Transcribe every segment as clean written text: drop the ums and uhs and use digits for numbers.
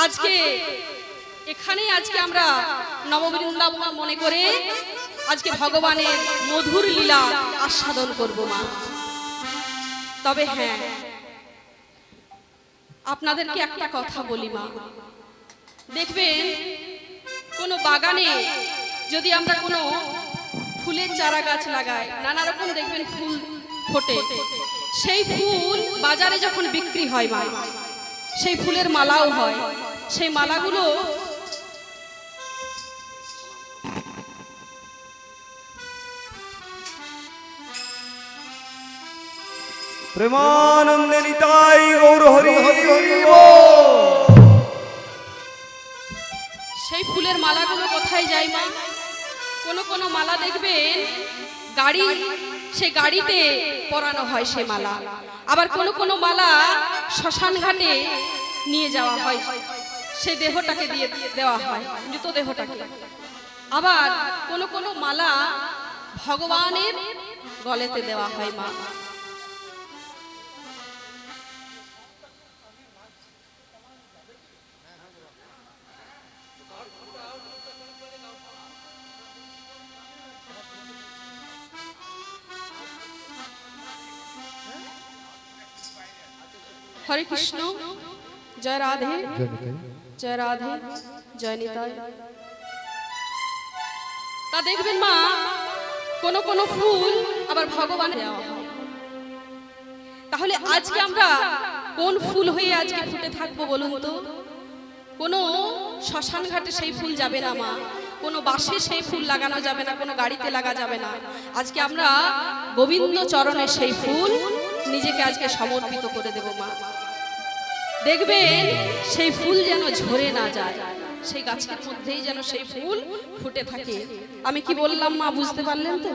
আজকে এখানেই আজকে আমরা নববৃন্দাবন মনে করে আজকে ভগবানের মধুর লীলা আস্বাদন করব মা। তবে হ্যাঁ, আপনাদেরকে একটা কথা বলি মা, দেখবেন কোনো বাগানে যদি আমরা কোনো ফুলের চারা গাছ লাগাই, নানা রকম দেখবেন ফুল ফোটে, সেই ফুল বাজারে যখন বিক্রি হয় মা, সেই ফুলের মালাও হয়। সেই মালাগুলো প্রেমানন্দে নিতাই গৌর হরি হরি বল। সেই ফুলের মালাগুলো কোথায় যায় মা? কোন কোন মালা দেখবেন গাড়ি, সে গাড়িতে পরানো হয় সে মালা। আবার কোন কোন মালা শ্মশান ঘাটে নিয়ে যাওয়া হয়, সে দেহটাকে দিয়ে দেওয়া হয়, মৃত দেহটাকে। আবার কোন কোন মালা ভগবানের গলেতে দেওয়া হয় মা। হরে কৃষ্ণ, জয় রাধে, জয় রাধে, জয় নিতাই। তা দেখবেন মা, কোন কোন ফুল আবার ভগবানের দেওয়া হয়। তাহলে আজকে আমরা কোন ফুল হয়ে আজকে ফুটে থাকবো বলুন তো? কোনো শ্মশান ঘাটে সেই ফুল যাবে না মা, কোনো বাসে সেই ফুল লাগানো যাবে না, কোনো গাড়িতে লাগা যাবে না। আজকে আমরা গোবিন্দ চরণে সেই ফুল নিজেকে আজকে সমর্পিত করে দেব মা। দেখবেন সেই ফুল যেন ঝরে না যায়, সেই গাছের মধ্যেই যেন সেই ফুল ফুটে থাকে। আমি কি বললাম মা, বুঝতে পারলেন তো?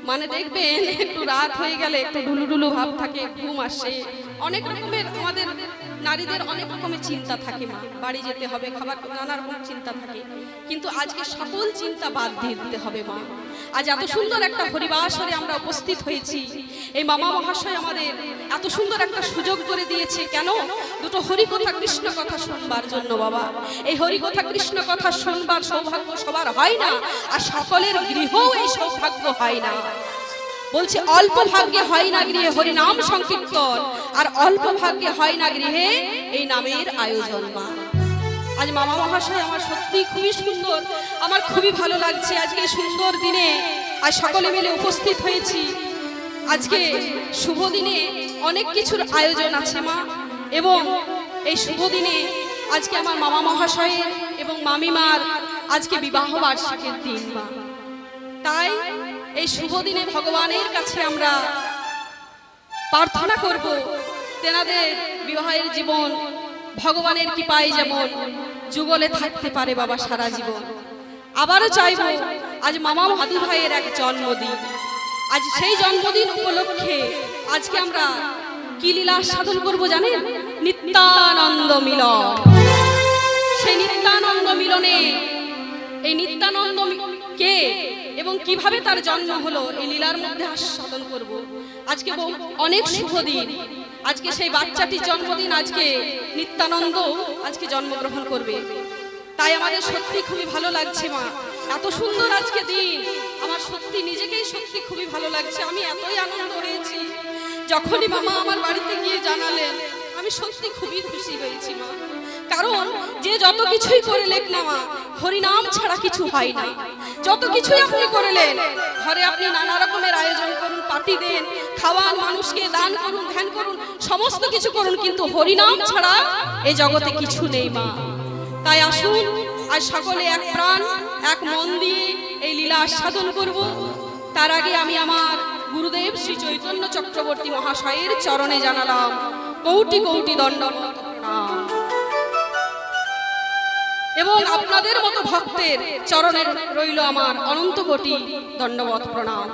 মানে দেখবেন একটু রাত হয়ে গেলে একটু ঢুলুঢুলু ভাব থাকে, ঘুম আসে, অনেক রকমের আমাদের নারীদের অনেক রকমের চিন্তা থাকে মা, বাড়ি যেতে হবে, খাবার, নানা রকম চিন্তা থাকে। কিন্তু আজকে সকল চিন্তা বাদ দিয়ে দিতে হবে মা। আজ এত সুন্দর একটা হরিবাসরে আমরা উপস্থিত হয়েছি, এই মামা মহাশয় আমাদের এত সুন্দর একটা সুযোগ করে দিয়েছে। কেন? দুটো হরিকথা কৃষ্ণ কথা শুনবার জন্য বাবা। এই হরিকথা কৃষ্ণ কথা শুনবার সৌভাগ্য সবার হয় না, আর সকলের গৃহেও এই সৌভাগ্য হয় না। বলছে অল্প ভাগ্যে হয় না গৃহে হরি নাম সংকীর্তন, আর অল্প ভাগ্যে হয় না গৃহে এই নামের আয়োজন মা। আজ মামা মহাশয় আমার সত্যি খুবই সুন্দর, আমার খুবই ভালো লাগছে। আজকে সুন্দর দিনে আজ সকলে মিলে উপস্থিত হয়েছি। আজকে শুভ দিনে অনেক কিছুর আয়োজন আছে মা, এবং এই শুভ দিনে আজকে আমার মামা মহাশয়ের এবং মামিমার আজকে বিবাহ বার্ষিকীর দিন মা। তাই এই শুভ দিনে ভগবানের কাছে আমরা প্রার্থনা করব, তেনাদের বিবাহের জীবন ভগবানের কৃপায় যেমন যুগলে থাকতে পারে বাবা সারা জীবন। আবারও চাইব, আজ মামা ভাদু ভাইয়ের এক জন্মদিন, আজ সেই জন্মদিন উপলক্ষে আজকে আমরা কি লীলা সাধন করব জানেন? নিত্যানন্দ মিলন। সেই নিত্যানন্দ মিলনে, এই নিত্যানন্দ কে এবং কিভাবে তার জন্ম হলো, এই লীলার মধ্যে আস্বাদন করব। আজকে অনেক শুভ দিন, আজকে সেই বাচ্চাটির জন্মদিন, আজকে নিত্যানন্দ আজকে জন্মগ্রহণ করবে। তাই আমাদের সত্যি খুবই ভালো লাগছে মা, এত সুন্দর আজকে দিন। আমার সত্যি নিজেকেই সত্যি খুবই ভালো লাগছে। আমি এতই আনন্দ হয়েছি, যখনই মামা আমার বাড়িতে গিয়ে জানালেন, আমি সত্যি খুবই খুশি হয়েছি মা। কারণ যে যত কিছুই করলেন না মা, হরিনাম ছাড়া কিছু হয় না। যত কিছুই আপনি করলেন, ঘরে আপনি নানা রকমের আয়োজন করুন, পার্টি দেন, খাওয়ান, মানুষকে দান করুন, ধ্যান করুন, সমস্ত কিছু করুন, কিন্তু হরিনাম ছাড়া এই জগতে কিছু নেই মা। তাই আসুন আজ সকলে এক প্রাণ এক মন দিয়ে এই লীলা আস্বাদন করব। তার আগে আমি আমার গুরুদেব শ্রী চৈতন্য চক্রবর্তী মহাশয়ের চরণে জানালাম কোটি কোটি দণ্ডবত প্রণাম, এবং আপনাদের মতো ভক্তের চরণে রইল আমার অনন্ত কোটি দণ্ডবত প্রণাম।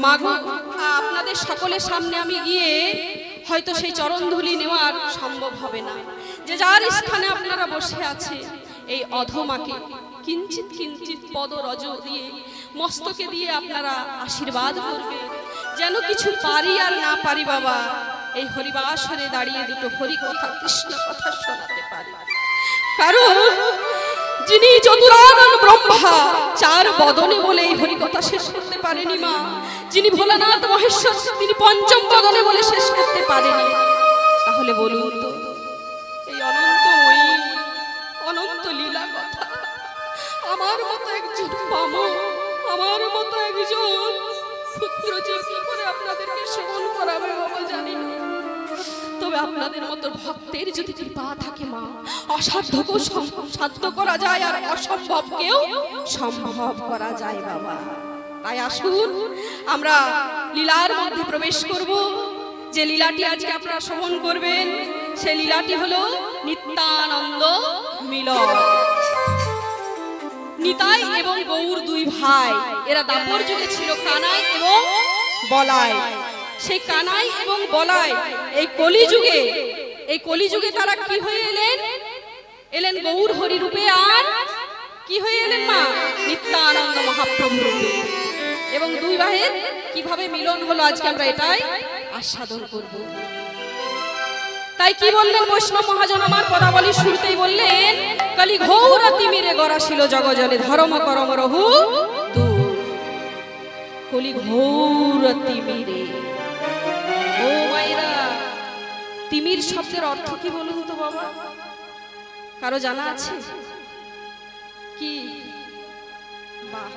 মাগো, আপনাদের সকলের সামনে আমি গিয়ে হয়তো সেই চরণধুলি নেওয়ার সম্ভব হবে না। যে যার স্থানে আপনারা বসে আছে, এই অধমাকে কিঞ্চিত কিঞ্চিত পদরজ দিয়ে, মস্তকে দিয়ে আপনারা আশীর্বাদ করবে, যেন কিছু পারি আর না পারি বাবা, এই হরিবাসরে দাঁড়িয়ে দুটো হরি কথা কৃষ্ণ কথা শোনাতে পারি। কারণ যিনি চতুরানন ব্রহ্মা চার বদনে বলে এই হরিকথা শেষ করতে পারেনি মা, যিনি ভোলানাথ মহেশ্বর তিনি পঞ্চম বদনে বলে শেষ করতে পারেনি, তাহলে বলুন তো এই অনন্তময়ী অনন্ত লীলা কথা আমার মতো একজন পামো, আমার মতো একজন ক্ষুদ্র জীব কি করে আপনাদেরকে শ্রবণ করাবে বাবা জানি না। তবে আপনাদের মতো ভক্তের যদি কৃপা থাকে মা, অসাধ্যকেও সাধ্য করা যায় আর অসম্ভবকেও সম্ভব করা যায় বাবা। তাই আসুন আমরা লীলার মধ্যে প্রবেশ করব। যে লীলাটি আজকে আপনারা শ্রবণ করবেন সেই লীলাটি হলো নিত্যানন্দ মিলন। নিতাই এবং গৌর দুই ভাই, এরা দাপর যুগে ছিল কানাই এবং বলাই। সেই কানাই এবং বলাই এই কলিযুগে তারা কি হয়ে এলেন গৌর হরি রূপে, আর কি হয়ে এলেন মা নিত্যানন্দ মহাপ্রভু রূপে। এবং দুই ভাইয়ের কিভাবে মিলন হলো আজকে আমরা এটাই আস্বাদন করব। তাই কি বললেন বৈষ্ণব মহাজন আমার পদাবলী শুরুতেই বললেন, কালি ঘোর তিমিরে গড়া ছিল জগজনে ধর্ম করম রহু তু। কলি ঘোর তিমিরে, ও মাইরা তিমির শব্দের অর্থ কি বলুন তো বাবা, কারো জানা আছে কি? বাহ,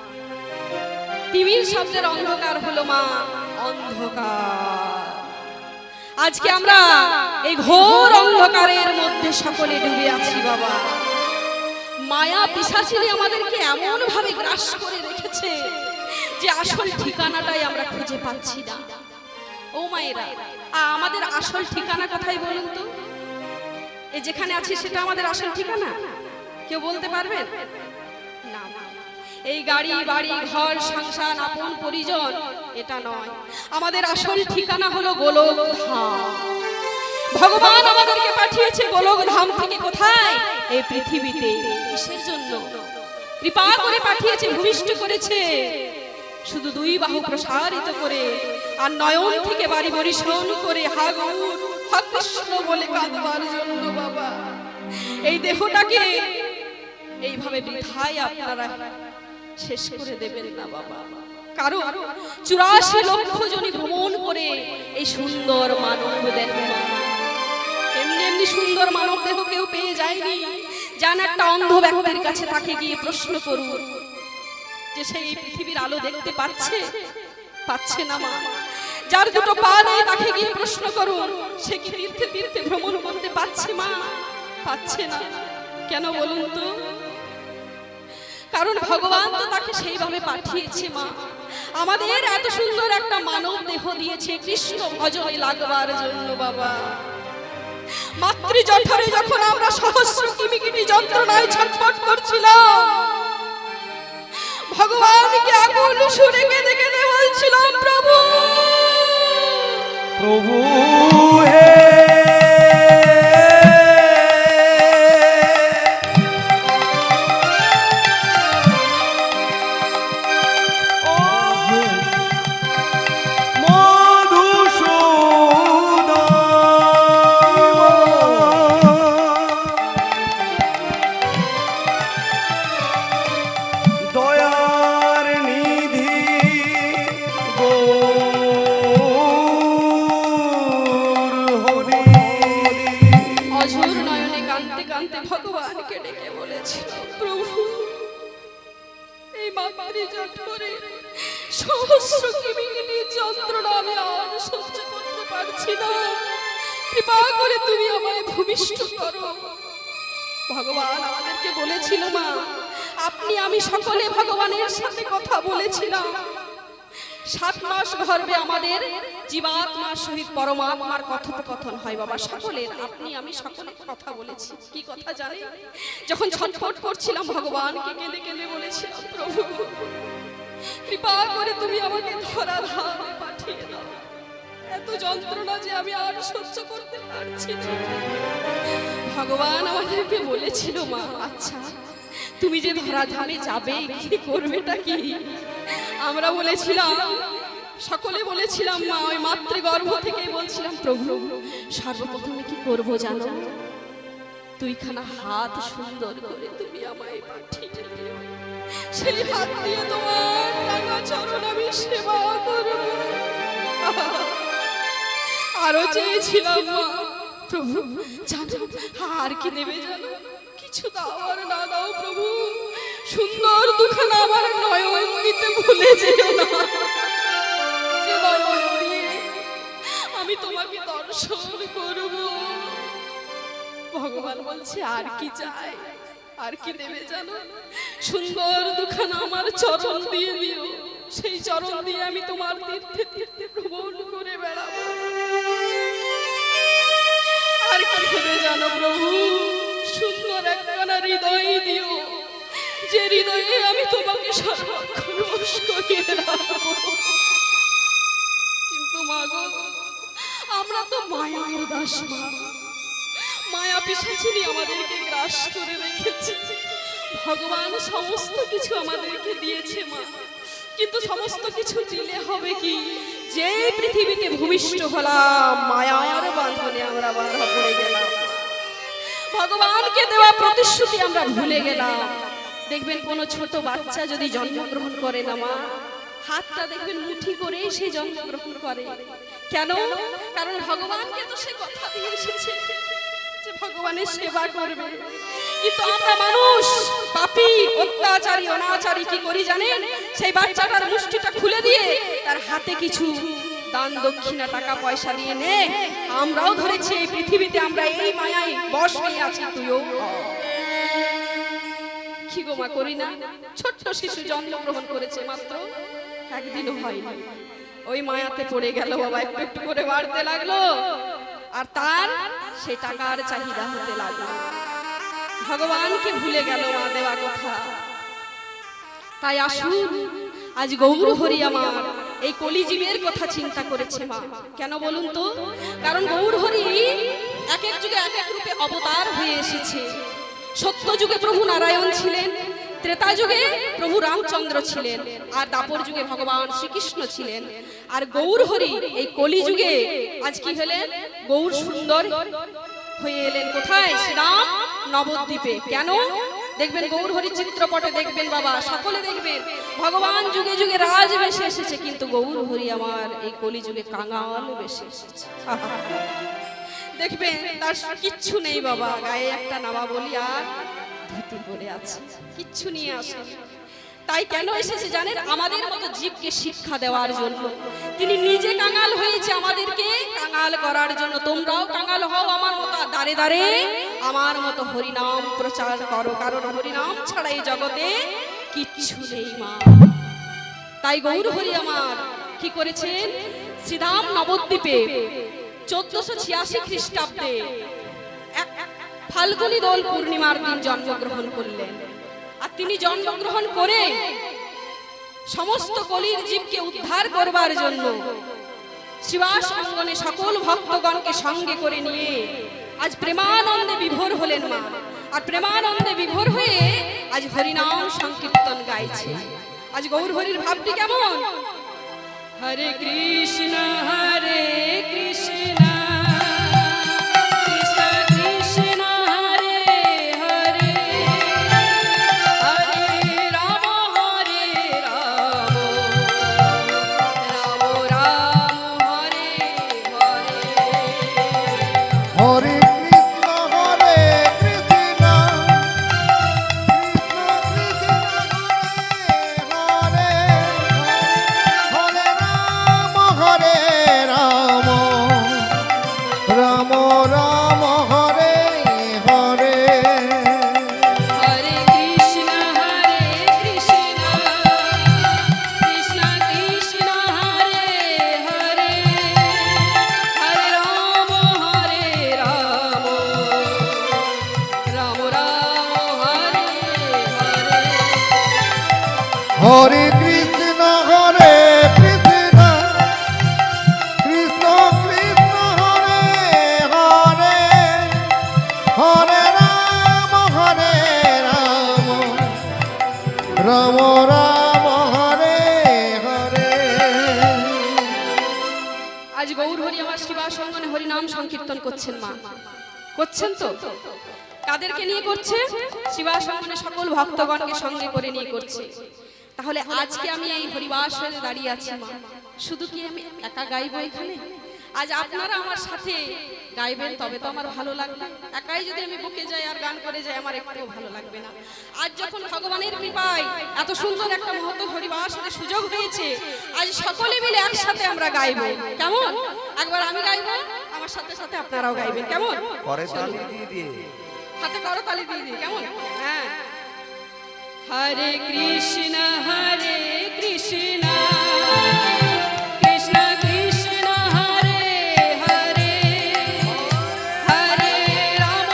তিমির শব্দের অন্ধকার হলো মা অন্ধকার। আজকে আমরা এই ঘোর অন্ধকারের মধ্যে সকলে ডুবে আছি বাবা। মায়া পিশাচিনী আমাদেরকে এমন ভাবে গ্রাস করে রেখেছে যে আসল ঠিকানাটাই আমরা খুঁজে পাচ্ছি না। ও মায়েরা, আমাদের আসল ঠিকানা কোথায় বলুন তো? এই যেখানে আছি সেটা আমাদের আসল ঠিকানা? কেউ বলতে পারবেন? না, এই গাড়ি বাড়ি ঘর সংসার আপন পরিজন এটা নয়। আমাদের আসল ঠিকানা হলো গোলক ধাম। ভগবান আমাদেরকে পাঠিয়েছে গোলক ধাম থেকে কোথায়? এই পৃথিবীতে। কিসের জন্য? কৃপা করে পাঠিয়েছে, ভূমিষ্ঠ করেছে শুধু দুই বাহু প্রসারিত করে আর নয়ন থেকে বাড়ি বরিশন করে হা গৌর হা কৃষ্ণ বলে কাঁদবার জন্য বাবা। এই দেহটাকে এইভাবে বৃথায় আপনারা শেষ করে দেবেন না বাবা। কারণ 84 লক্ষ জনই ভ্রমণ করে এই সুন্দর মানব দেহ, এমনি সুন্দর মানব দেহ কেউ পেয়ে যায়নি। যান একটা অন্ধ ব্যক্তির কাছে তাকে গিয়ে প্রশ্ন করুন যে সেই পৃথিবীর আলো দেখতে পাচ্ছে না মা। যার দুটো পা নেই তাকে গিয়ে প্রশ্ন করুন সে কি তীর্থে তীর্থে ভ্রমণ করতে পারছে মা? পাচ্ছে না। কেন বলুন তো? কারণ ভগবান তো তাকে সেইভাবে পাঠিয়েছে মা। আমাদের এত সুন্দর একটা মানব দেহ দিয়েছে কৃষ্ণ ভজনে লাগবার জন্য বাবা। মাতৃ জঠরে যখন আমরা সহস্র কিমিকিটি যন্ত্রণায় ছটফট করছিলাম, ভগবানকে আকুল সুরে কেঁদে কেঁদে বলছিলাম, প্রভু প্রভু হে ভগবানকে ডেকে বলেছিল, প্রভু এই মাতৃ জঠরে সহস্র কিমিকিটি যন্ত্রণা আমি আর সহ্য করতে পারছি না, কৃপা করে তুমি আমায় ভূমিষ্ঠ করো। ভগবান আমাদেরকে বলেছিল মা, আপনি আমি সকলে ভগবানের সাথে কথা বলেছিলাম। 7 মাস গর্ভে আমাদের জীবাত্মার সহিত পরমাত্মার কথোপকথন হয় বাবা। সকলের আপনি আমি সকলে কথা বলেছি। কি কথা জানেন? যখন ছটফট করছিলাম ভগবানকে কেঁদে কেঁদে বলেছিলাম, প্রভু কৃপা করে তুমি আমাকে ধরা ধামে পাঠিয়ে দাও। এত যন্ত্রণা যে আমি আর সহ্য করতে পারছি না। ভগবান আমাদেরকে বলেছিল মা, আচ্ছা তুমি যে ধরা ধামে যাবে কি করবেটা কি? আমরা বলেছিলাম, সকলে বলেছিলাম মা, ওই মাতৃগর্ভ থেকে বলছিলাম, প্রভু সর্বপ্রথমে কি করব জানো? দুইখানা হাত সুন্দর করে তুমি আমায় পাঠিয়ে দিও। সেই হাত দিয়ে তোমার রাঙা চরণ আমি সেবা করব। আরো চেয়েছিলাম মা, প্রভু জানো আর কি দেবে জানো? কিছু দাও আর না দাও প্রভু, সুন্দর দুখানা আমার নয়ন দিতে ভুলে যেও না। যে নয়ন দিয়ে আমি তোমাকে দর্শন করব। ভগবান বলছে আর কি চাই, আর কি দেবে জানো? সুন্দর দুখানা আমার চরণ দিয়ে দিও, সেই চরণ দিয়ে আমি তোমার তীর্থে তীর্থে ভ্রমণ করে বেড়াবো। আর কি দেবে জানো প্রভু? সুন্দর একখানা হৃদয় দিও, যে হৃদয়ে আমি তোমাকে সর্বক্ষণ বশ করিয়ে রাখবো। কিন্তু মা গো, আমরা তো মায়ার দাস মা, মায়া পিশাচিনী আমাদেরকে গ্রাস করে রেখেছে। ভগবান সমস্ত কিছু আমাদেরকে দিয়েছে মা, কিন্তু সমস্ত কিছু দিলে হবে কি? যে পৃথিবীতে ভূমিষ্ঠ হলাম মায়ার বাঁধনে আমরা বাঁধা পড়ে গেলাম। ভগবানকে দেওয়া প্রতিশ্রুতি আমরা ভুলে গেলাম। দেখবেন কোন ছোট বাচ্চা যদি জন্মগ্রহণ করে না মা, হাতটা দেখবেন মুঠি করে সে জন্মগ্রহণ করে। কেন? কারণ ভগবানকে তো সে কথা দিয়ে এসেছে যে ভগবানের সেবা করবে। কিন্তু আমরা মানুষ পাপী, অত্যাচারী, অনাচারী কি করি জানেন? সেই বাচ্চাটার মুষ্টিটা খুলে দিয়ে তার হাতে কিছু দান দক্ষিণা টাকা পয়সা দিয়ে নে। আমরাও ধরেছি এই পৃথিবীতে আমরা এই মায়ায় বশ হয়ে আছি, তুইও কি গো মা করি না? ছোট্ট শিশু জন্মগ্রহণ করেছে মাত্র একদিনও হয়নি, ওই মায়াতে পড়ে গেল বাবা, একটু একটু করে বাড়তে লাগলো, আর তার সেই টাকার চাহিদা হতে লাগলো। ভগবানকে ভুলে গেল মা দেওয়া কথা। তাই আসুন আজ গৌর হরি আমার এই কলিজীবের কথা চিন্তা করেছে মা। কেন বলুন তো? কারণ গৌর হরি এক এক যুগে এক এক রূপে অবতার হয়ে এসেছে। সত্য যুগে প্রভু নারায়ণ ছিলেন, ত্রেতা যুগে প্রভু রামচন্দ্র ছিলেন, আর দাপর যুগে ভগবান শ্রীকৃষ্ণ ছিলেন। আর গৌর হরি এই কলি যুগে আজ কি হলেন? গৌর সুন্দর হয়ে এলেন। কোথায়? শ্রীরাম নবদ্বীপে। কেন? দেখবেন গৌর হরি চিত্রপটে দেখবেন বাবা, সকলে দেখবেন ভগবান যুগে যুগে রাজ বেশে এসেছে, কিন্তু গৌর হরি আমার এই কলি যুগে কাঙাল বেশে এসেছে। দেখবেন তার কিচ্ছু নেই বাবা, গায়ে একটা নামা বলি আর ধুতি পরে আছে, কিচ্ছু নিয়ে আসে। তাই কেন এসেছে জানেন? আমাদের মতো জীবকে শিক্ষা দেওয়ার জন্য। তিনি নিজে কাঙাল হয়েছে আমাদেরকে কাঙাল করার জন্য। তোমরাও কাঙাল হও আমার মতো, দাঁড়ে দাঁড়ে আমার মতো হরিনাম প্রচার করো, কারণ হরিনাম ছাড়া এই জগতে কিচ্ছু নেই মা। তাই গৌর হরি আমার কি করেছেন? শ্রীরাম নবদ্বীপে 1486 খ্রিস্টাব্দে ফাল্গুনী দোল পূর্ণিমার দিন জন্মগ্রহণ করলেন। আর তিনি জন্মগ্রহণ করে সমস্ত কলির জীবকে উদ্ধার করবার জন্য শ্রীবাস অঙ্গনে সকল ভক্তগণকে সঙ্গে করে নিয়ে আজ প্রেমানন্দে বিভোর হলেন মা। আর প্রেমানন্দে বিভোর হয়ে আজ হরিনাম সংকীর্তন গাইছে। আজ গৌর হরির ভাবটি কেমন? হরে কৃষ্ণ হরে কৃষ্ণ হরে কৃষ্ণ হরে কৃষ্ণ কৃষ্ণ কৃষ্ণ হরে হরে হরে রাম রাম রাম হরে হরে। আজ গৌর হরি আমার শিবা সঙ্গনে হরিনাম সংকীর্তন করছেন মা, করছেন তো? কাদেরকে নিয়ে করছে? শ্রীবাস অঙ্গনে সকল ভক্তগণকে সঙ্গে করে নিয়ে করছে। তাহলে আজকে আমি এই হরিবাস হয়ে দাঁড়িয়ে আছি মা, শুধু কি আমি একা গাইবো এখানে? আজ আপনারা আমার সাথে গাইবেন, তবে তো আমার ভালো লাগবে। একাই যদি আমি বুকে যাই আর গান করে যাই, আমার একটুও ভালো লাগবে না। আজ যখন ভগবানের কৃপায় এত সুন্দর একটা মহৎ হরিবাসের সুযোগ হয়েছে, আজ সকলে মিলে একসাথে আমরা গাইবো। কেমন? একবার আমি গাইবো, আমার সাথে সাথে আপনারাও গাইবেন। কেমন? পরে তালি দিয়ে দিয়ে হাতে করো তালি দিয়ে দিই। কেমন? হ্যাঁ। হরে কৃষ্ণ হরে কৃষ্ণ কৃষ্ণ কৃষ্ণ হরে হরে হরে রাম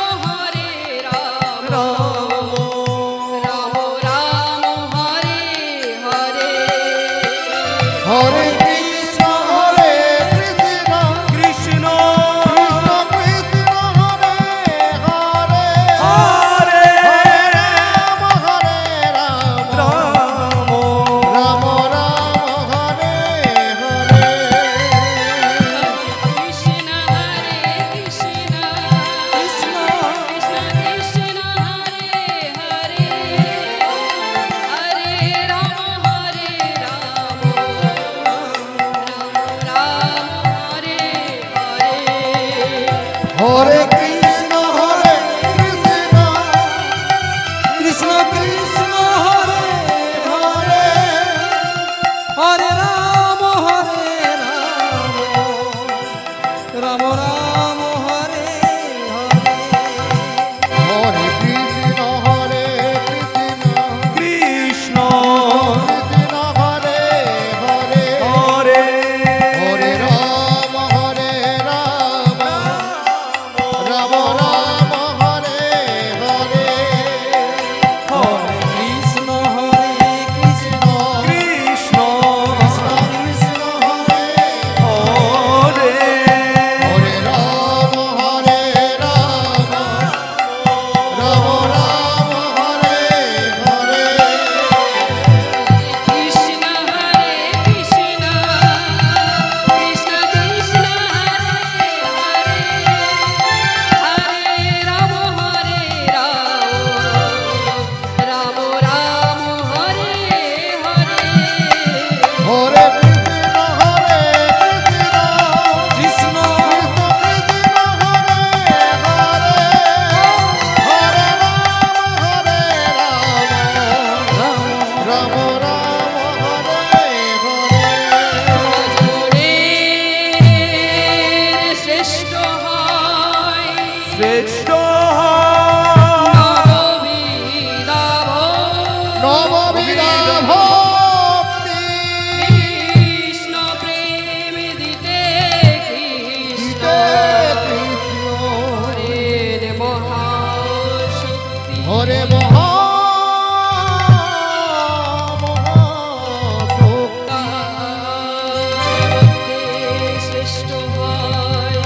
রাম রাম হরে হরে। হরে কৃষ্ণ হরে কৃষ্ণ কৃষ্ণ কৃষ্ণ হরে হরে হরে রাম রাম রাম রাম হরে হরে। কৃষ্ণ হরে কৃষ্ণ কৃষ্ণ কৃষ্ণ হরে হরে হরে রাম হরে রাম হরে কৃষ্ণ হরে কৃষ্ণ কৃষ্ণ কৃষ্ণ হরে হরে হরে রাম রাম রাম হরে হরে হরে কৃষ্ণ হরে কৃষ্ণ কৃষ্ণ কৃষ্ণ হরে হরে হরে হরে রাম রাম রাম হরে হরে হরে কৃষ্ণ হরে কৃষ্ণ কৃষ্ণ কৃষ্ণ হরে হরে হরে রাম রাম হরে হরে। কৃষ্ণ হরে কৃষ্ণ কৃষ্ণ কৃষ্ণ হরে হরে হরে রাম রাম রাম হরে হরে। হরে কৃষ্ণ হরে কৃষ্ণ কৃষ্ণ হরে হরে হরে রাম হরে হরে। ভজনের শ্রেষ্ঠ হয় শ্রেষ্ঠ নববিধা ভক্তি কৃষ্ণ প্রেম দিতে কৃষ্ণ হরের মহাশক্তি হরে শ্রেষ্ঠ হয়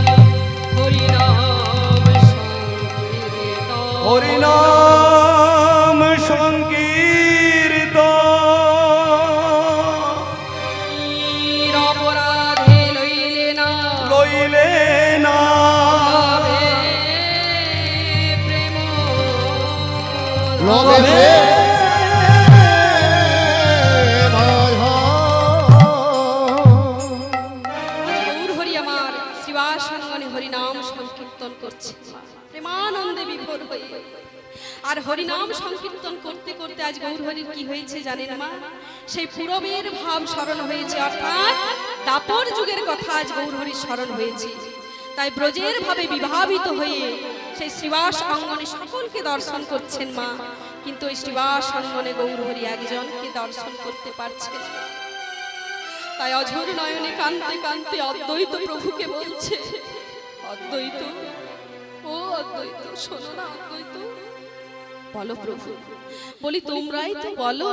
হরিনাম সংকীর্তন। হরিনাম সংকীর্তন অপরাধে লইলে না লইলে না লবে প্রেম লবে গৌর হরি আমার শ্রীবাস অঙ্গনে হরিনাম সংকীর্তন করছে প্রেমানন্দে বিভোর হয়ে। আর হরিনাম সংকীর্তন করতে করতে আজ গৌর হরির কি হয়েছে জানেন মা? সেই পূরবের ভাব স্মরণ হয়েছে, অর্থাৎ দাপর যুগের কথা আজ গৌর হরির স্মরণ হয়েছে। তাই ব্রজের ভাবে বিভাবিত হয়ে সেই শ্রীবাস অঙ্গনে সকলকে দর্শন করছেন মা, কিন্তু ওই শ্রীবাস অঙ্গনে গৌর হরি একজনকে দর্শন করতে পারছেন না। তাই অঝোর নয়নে কান্তে কান্তে অদ্বৈত প্রভুকে বলছে, অদ্বৈত, ও অদ্বৈত, শোনো না অদ্বৈত, বলো প্রভু। বলি তোমরাই তো বলো।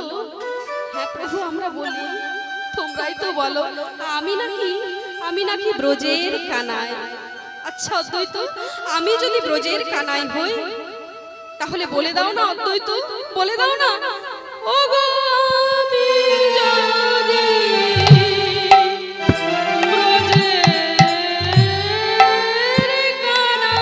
হ্যাঁ প্রভু আমরা বলি, তোমরাই তো বলো। আমি নাকি ব্রজের কানাই। আচ্ছা অদ্বৈত, আমি যদি ব্রজের কানাই হই, তাহলে বলে দাও না অদ্বৈত, বলে দাও না। ও গো আমি যদি ব্রজের কানাই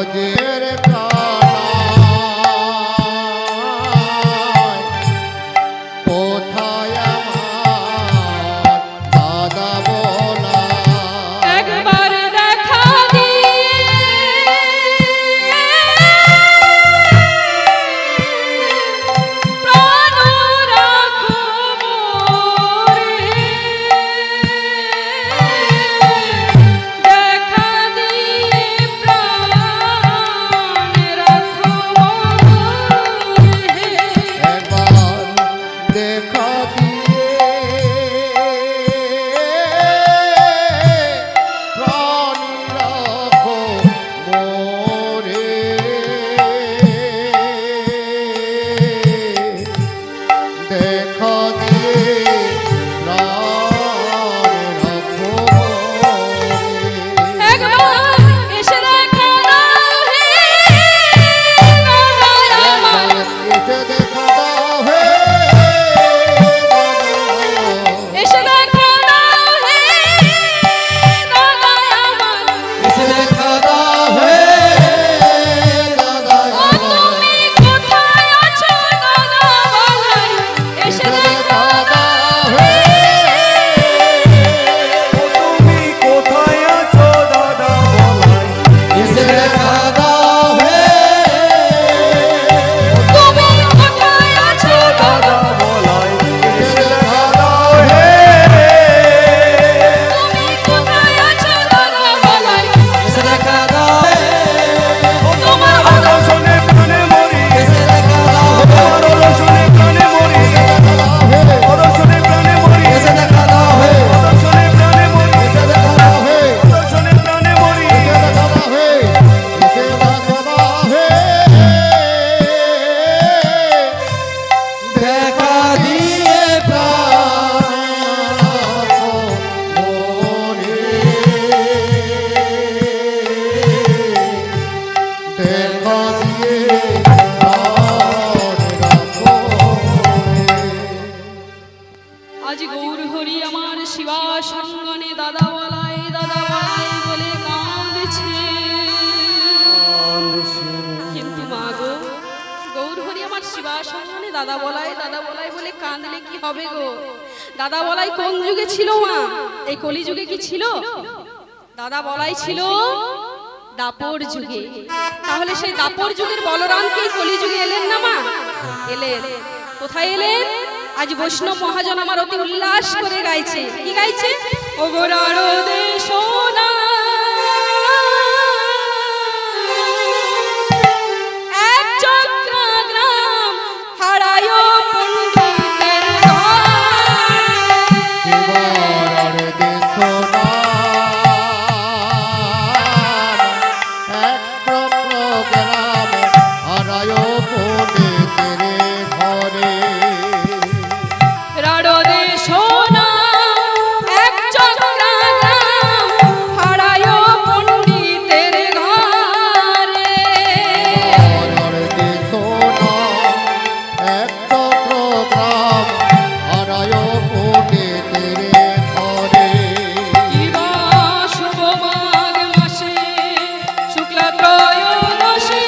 ব্রজের কানায় কোথায় আমার দাদা বলা একবার দেখা দিয়ে প্রাণ রাখো মোরে। দেখা দিয়ে প্রাণ রাখো মোরে। একবার দেখা দিয়ে প্রাণী রাখো মোরে দেখা দিয়ে প্রাণ রাখো মোরে একবার এসে দেখা দাও হে দাদা আমার। এসে দেখা দাও হে এসে দেখা দাও হে দাদা আমার। এসে দেখা দাও হে দাদা ও তুমি কোথায় আছো দাদা বলাই। এসে দেখা দাও হে। ও তুমি কোথায় আছো দাদা বলাই এসে দেখা দাও হে তুমি কোথায় আছো দাদা বলাই এসে দেখা দাও হে তুমি কোথায় আছো দাদা বলাই। এসে দেখা দাও হে তোমার দর্শনে প্রাণে মরি এসে দেখা দাও হে তোমার দর্শনে প্রাণে মরি দর্শনে প্রাণে মরি এসে দেখা দাও হে দর্শনে প্রাণে মরি এসে দেখা দাও হে দর্শনে প্রাণে মরি এসে দেখা দাও হে এসে দেখা দাও হে দেখা দিয়ে প্রাণ রাখো মোরে দেখা দিয়ে প্রাণ রাখো মোরে আজ গৌর হরি আমার শিবা সঙ্গনে দাদা বলাই বলে কাঁদছে। কিন্তু মা গো, গৌর হরি আমার শিবা সঙ্গনে দাদা বলাই বলে কাঁদলে কি হবে গো? দাদা বলাই কোন যুগে ছিল মা? এই কলি যুগে কি ছিল? দাদা বলাই ছিল দাপর যুগে। তাহলে সেই দাপর যুগের বলরাম কি কলি যুগে এলেন না মা? এলেন। কোথায় এলেন? আজ বৈষ্ণব মহাজন আমার অতি উল্লাস করে গাইছে। কি গাইছে? ও গোরার দেশ না এক চক্র গ্রাম হারায় পণ্ডিতের ঘর। জীবনের দেশনা এক প্রোগ্রামে হারায় পণ্ডিতের ঘরে রাড়দে সোনা এক চক্র গ্রাম হারায় পণ্ডিতের ঘরে। জীবনের দেশনা এক প্রোগ্রাম হারায় পণ্ডিতের ঘরে কিবা শুভ মাঘ মাসে শুক্লা ত্রয়োদশী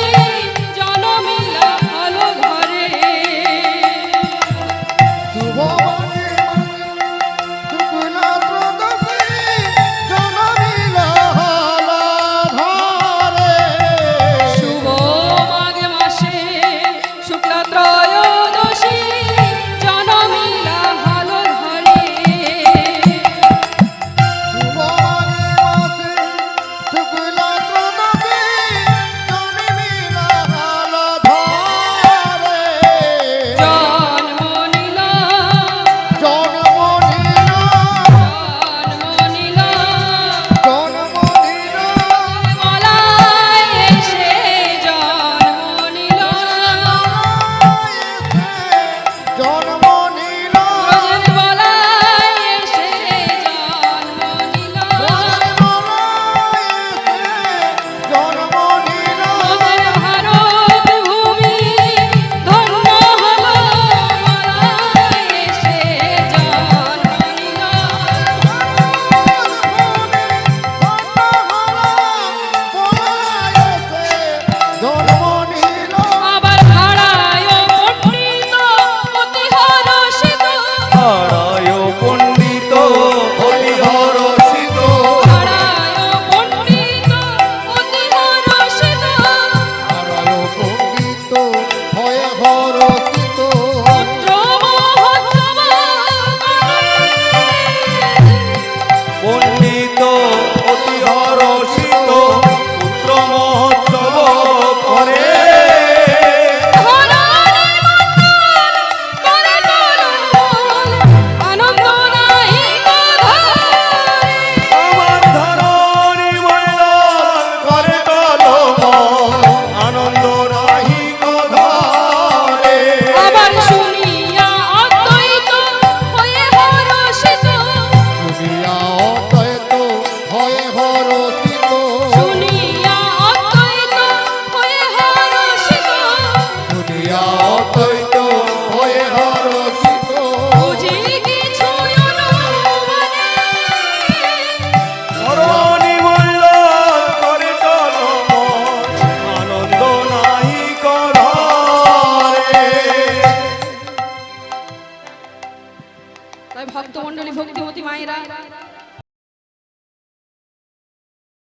ভক্তমণ্ডলী ভক্তিমতী মায়েরা